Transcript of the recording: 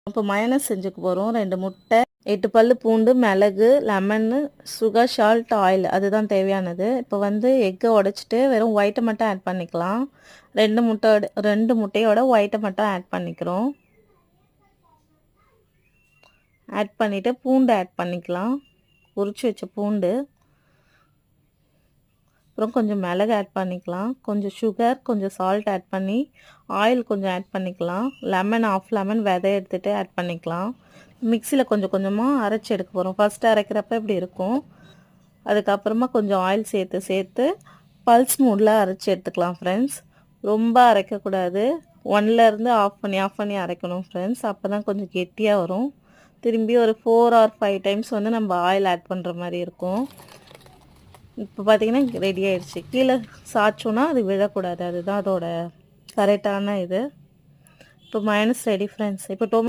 இப்போ மயோனைஸ் செஞ்சுக்க போகிறோம். 2 முட்டை, 8 பல்லு பூண்டு, மிளகு, லெமனு, சுகர், சால்ட், ஆயில் அதுதான் தேவையானது. இப்போ வந்து எக்கை உடைச்சிட்டு வெறும் ஒயிட்டை மட்டும் ஆட் பண்ணிக்கலாம். 2 முட்டையோட ஒயிட்டை மட்டும் ஆட் பண்ணிக்கிறோம். ஆட் பண்ணிவிட்டு பூண்டு ஆட் பண்ணிக்கலாம். உரிச்சு வச்ச பூண்டு, அப்புறம் கொஞ்சம் மிளகு ஆட் பண்ணிக்கலாம். கொஞ்சம் சுகர், கொஞ்சம் சால்ட் ஆட் பண்ணி ஆயில் கொஞ்சம் ஆட் பண்ணிக்கலாம். லெமன் ஆஃப் லெமன் விதை எடுத்துகிட்டு ஆட் பண்ணிக்கலாம். மிக்சியில் கொஞ்சம் கொஞ்சமாக அரைச்சி எடுக்க போகிறோம். ஃபஸ்ட்டு அரைக்கிறப்ப இப்படி இருக்கும். அதுக்கப்புறமா கொஞ்சம் ஆயில் சேர்த்து பல்ஸ் மூடில் அரைச்சி எடுத்துக்கலாம் ஃப்ரெண்ட்ஸ். ரொம்ப அரைக்கக்கூடாது. 1லேருந்து ஆஃப் பண்ணி அரைக்கணும் ஃப்ரெண்ட்ஸ். அப்போ தான் கொஞ்சம் கெட்டியாக வரும். திரும்பி ஒரு 4 or 5 டைம்ஸ் வந்து நம்ம ஆயில் ஆட் பண்ணுற மாதிரி இருக்கும். இப்போ பார்த்தீங்கன்னா ரெடி ஆயிடுச்சு. கீழே சாய்ச்சோன்னா அது விழக்கூடாது. அதுதான் அதோட கரெக்டான இது. இப்போ மயோனைஸ் ரெடி ஃப்ரெண்ட்ஸ். இப்போ டொமேட்டோ